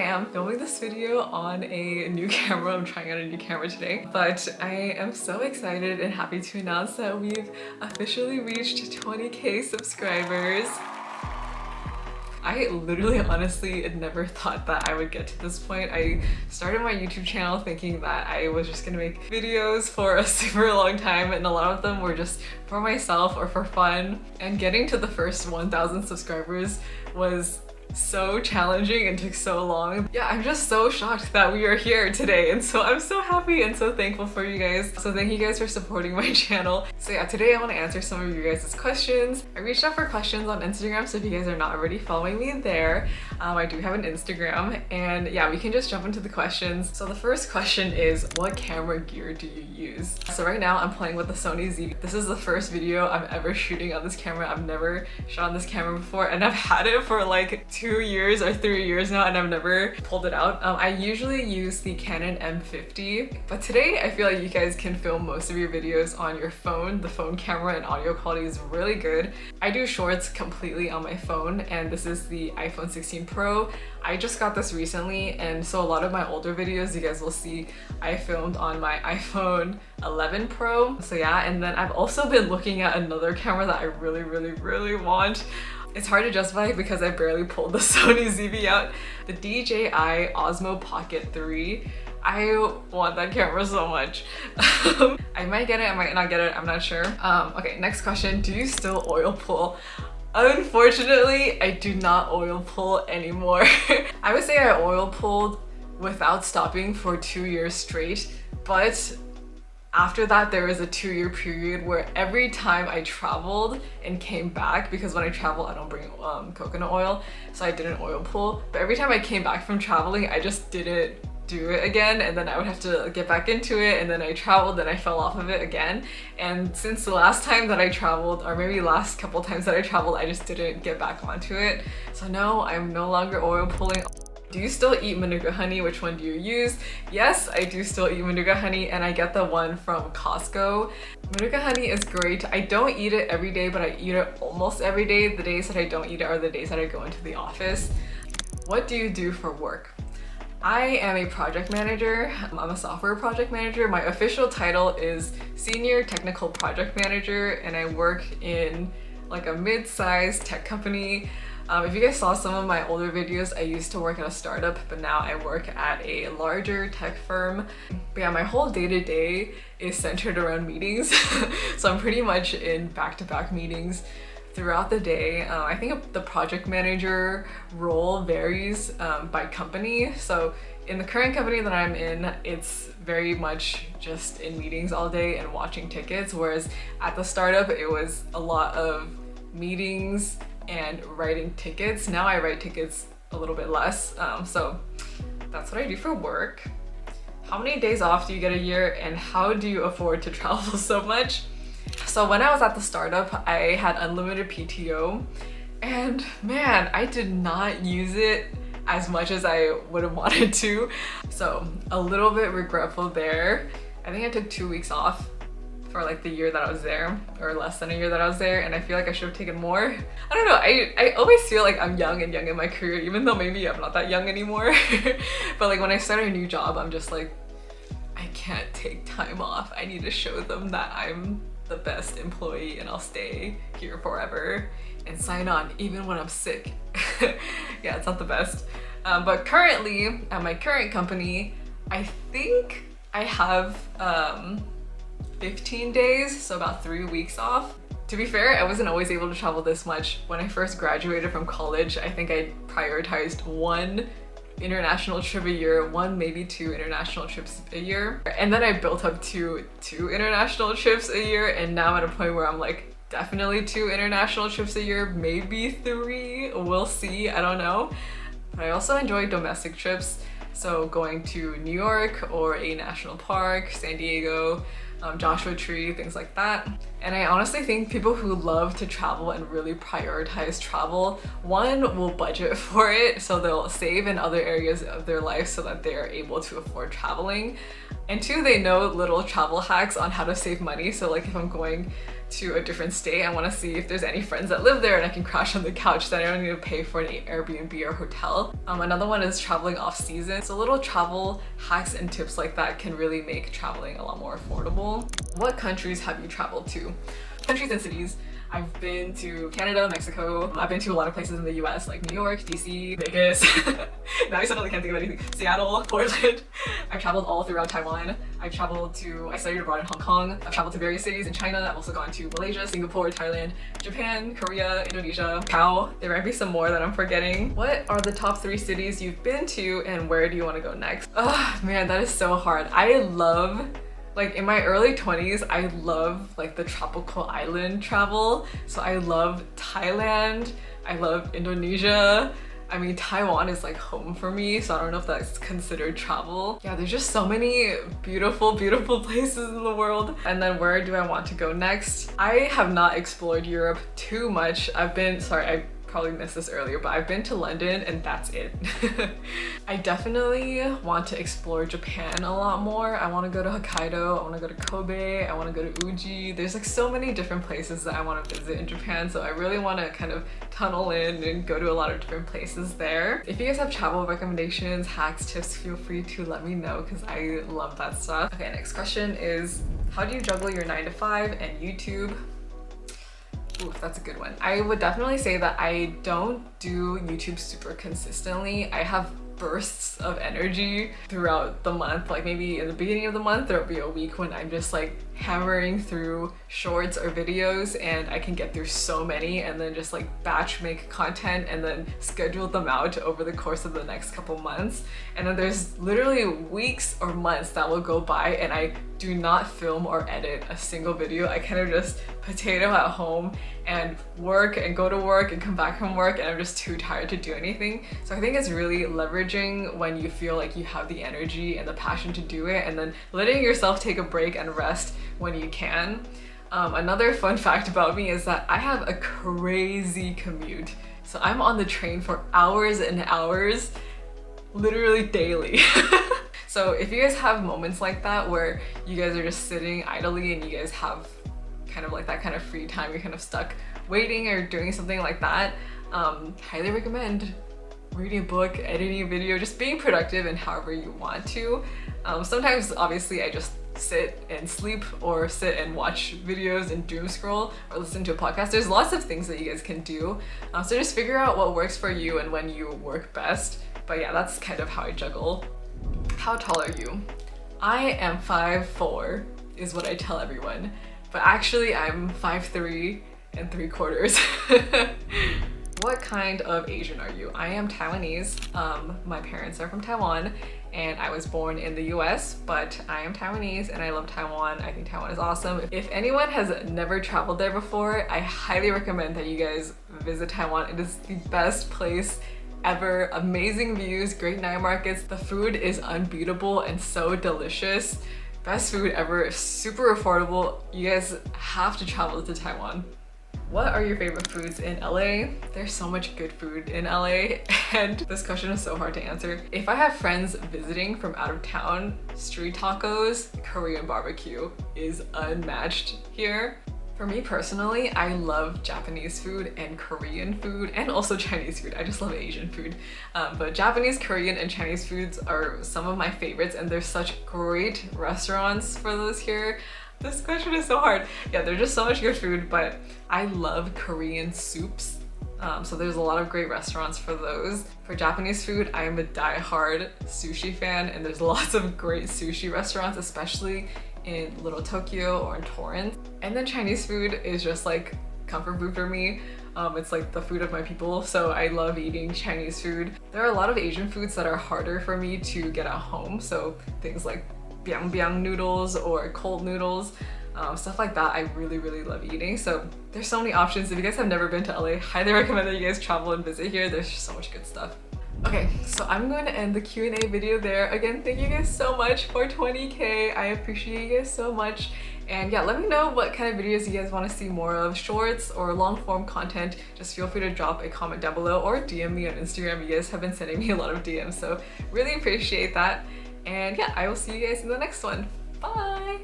am filming this video on a new camera. I'm trying out a new camera today, but I am so excited and happy to announce that we've officially reached 20k subscribers. I literally honestly never thought that I would get to this point. I started my YouTube channel thinking that I was just gonna make videos for a super long time, and a lot of them were just for myself or for fun. And getting to the first 1,000 subscribers was so challenging and took so long. Yeah, I'm just so shocked that we are here today, and so I'm so happy and so thankful for you guys. So thank you guys for supporting my channel. So yeah, today I want to answer some of you guys' questions. I reached out for questions on Instagram, so if you guys are not already following me there, I do have an Instagram, and yeah, we can just jump into the questions. So the first question is, what camera gear do you use? So right now I'm playing with the Sony Z. This is the first video I'm ever shooting on this camera. I've never shot on this camera before, and I've had it for like 2 years or 3 years now, and I've never pulled it out. I usually use the Canon M50, but today I feel like you guys can film most of your videos on your phone. The phone camera and audio quality is really good. I do shorts completely on my phone, and this is the iPhone 16 Pro. I just got this recently, and so a lot of my older videos you guys will see I filmed on my iPhone 11 Pro. So yeah, and then I've also been looking at another camera that I really want. It's hard to justify because I barely pulled the Sony ZV out. The DJI Osmo Pocket 3. I want that camera so much. I might get it, I might not get it, I'm not sure. Okay, next question. Do you still oil pull? Unfortunately, I do not oil pull anymore. I would say I oil pulled without stopping for 2 years straight, but after that, there was a 2-year period where every time I traveled and came back, because when I travel, I don't bring coconut oil, so I didn't oil pull. But every time I came back from traveling, I just didn't do it again, and then I would have to get back into it, and then I traveled and I fell off of it again. And since the last time that I traveled, or maybe last couple times that I traveled, I just didn't get back onto it. So no, I'm no longer oil pulling. Do you still eat Manuka honey? Which one do you use? Yes, I do still eat Manuka honey, and I get the one from Costco. Manuka honey is great. I don't eat it every day, but I eat it almost every day. The days that I don't eat it are the days that I go into the office. What do you do for work? I am a project manager. I'm a software project manager. My official title is Senior Technical Project Manager, and I work in like a mid-sized tech company. If you guys saw some of my older videos, I used to work at a startup, but now I work at a larger tech firm. But yeah, my whole day-to-day is centered around meetings. So I'm pretty much in back-to-back meetings throughout the day. I think the project manager role varies by company. So in the current company that I'm in, it's very much just in meetings all day and watching tickets, whereas at the startup, it was a lot of meetings and writing tickets. Now I write tickets a little bit less, so that's what I do for work. How many days off do you get a year, and how do you afford to travel so much? So when I was at the startup, I had unlimited PTO, and man, I did not use it as much as I would have wanted to. So a little bit regretful there. I think I took 2 weeks off for like the year that I was there, or less than a year that I was there, and I feel like I should have taken more. I don't know, I always feel like I'm young in my career, even though maybe I'm not that young anymore. But like when I start a new job, I'm just like, I can't take time off. I need to show them that I'm the best employee and I'll stay here forever and sign on even when I'm sick. Yeah, it's not the best. But currently, at my current company, I think I have 15 days, so about 3 weeks off. To be fair, I wasn't always able to travel this much. When I first graduated from college, I think I prioritized 1 international trip a year, 1 maybe 2 international trips a year. And then I built up to 2 international trips a year, and now I'm at a point where I'm like, definitely 2 international trips a year, maybe 3, we'll see, I don't know. But I also enjoy domestic trips, so going to New York or a national park, San Diego, Joshua Tree, things like that. And I honestly think people who love to travel and really prioritize travel, 1, will budget for it, so they'll save in other areas of their life so that they're able to afford traveling. And 2, they know little travel hacks on how to save money. So like if I'm going to a different state. I want to see if there's any friends that live there and I can crash on the couch, that I don't need to pay for an Airbnb or hotel. Another one is traveling off season. So little travel hacks and tips like that can really make traveling a lot more affordable. What countries have you traveled to? Countries and cities. I've been to Canada, Mexico. I've been to a lot of places in the US like New York, DC, Vegas. Now I suddenly can't think of anything. Seattle, Portland. I've traveled all throughout Taiwan. I studied abroad in Hong Kong. I've traveled to various cities in China. I've also gone to Malaysia, Singapore, Thailand, Japan, Korea, Indonesia, Macau. There might be some more that I'm forgetting. What are the top 3 cities you've been to and where do you want to go next? Oh man, that is so hard. Like in my early 20s, I love like the tropical island travel. So I love Thailand, I love Indonesia. I mean, Taiwan is like home for me, so I don't know if that's considered travel. Yeah, there's just so many beautiful, beautiful places in the world. And then where do I want to go next? I have not explored Europe too much. I probably missed this earlier, but I've been to London and that's it. I definitely want to explore Japan a lot more. I want to go to Hokkaido, I want to go to Kobe, I want to go to Uji. There's like so many different places that I want to visit in Japan, so I really want to kind of tunnel in and go to a lot of different places there. If you guys have travel recommendations, hacks, tips, feel free to let me know because I love that stuff. Okay, next question is, how do you juggle your 9 to 5 and YouTube? Ooh, that's a good one. I would definitely say that I don't do YouTube super consistently. I have bursts of energy throughout the month. Like maybe in the beginning of the month, there'll be a week when I'm just like hammering through shorts or videos and I can get through so many and then just like batch make content and then schedule them out over the course of the next couple months. And then there's literally weeks or months that will go by and I do not film or edit a single video. I kind of just potato at home and work and go to work and come back from work and I'm just too tired to do anything. So I think it's really leveraging when you feel like you have the energy and the passion to do it and then letting yourself take a break and rest when you can. Another fun fact about me is that I have a crazy commute. So I'm on the train for hours and hours, literally daily. So if you guys have moments like that where you guys are just sitting idly and you guys have kind of like that kind of free time, you're kind of stuck waiting or doing something like that, highly recommend reading a book, editing a video, just being productive in however you want to. Sometimes obviously I just sit and sleep or sit and watch videos and doom scroll or listen to a podcast. There's lots of things that you guys can do. So just figure out what works for you and when you work best. But yeah, that's kind of how I juggle. How tall are you? I am 5'4" is what I tell everyone, but actually I'm 5'3" and 3/4. What kind of Asian are you? I am Taiwanese. My parents are from Taiwan and I was born in the US, but I am Taiwanese and I love Taiwan. I think Taiwan is awesome. If anyone has never traveled there before, I highly recommend that you guys visit Taiwan. It is the best place ever. Amazing views, great night markets. The food is unbeatable and so delicious. Best food ever, super affordable. You guys have to travel to Taiwan. What are your favorite foods in LA? There's so much good food in LA and this question is so hard to answer. If I have friends visiting from out of town, street tacos, Korean barbecue is unmatched here. For me personally, I love Japanese food and Korean food and also Chinese food. I just love Asian food. But Japanese, Korean, and Chinese foods are some of my favorites and there's such great restaurants for those here. This question is so hard. Yeah, there's just so much good food, but I love Korean soups. So there's a lot of great restaurants for those. For Japanese food, I am a die-hard sushi fan and there's lots of great sushi restaurants, especially in Little Tokyo or in Torrance. And then Chinese food is just like comfort food for me. It's like the food of my people, so I love eating Chinese food. There are a lot of Asian foods that are harder for me to get at home, so things like biang biang noodles or cold noodles, stuff like that I really love eating. So there's so many options. If you guys have never been to LA, highly recommend that you guys travel and visit here. There's just so much good stuff. Okay, so I'm going to end the Q&A video there. Again, thank you guys so much for 20K. I appreciate you guys so much. And yeah, let me know what kind of videos you guys want to see more of, shorts or long form content. Just feel free to drop a comment down below or DM me on Instagram. You guys have been sending me a lot of DMs, so really appreciate that. And yeah, I will see you guys in the next one. Bye!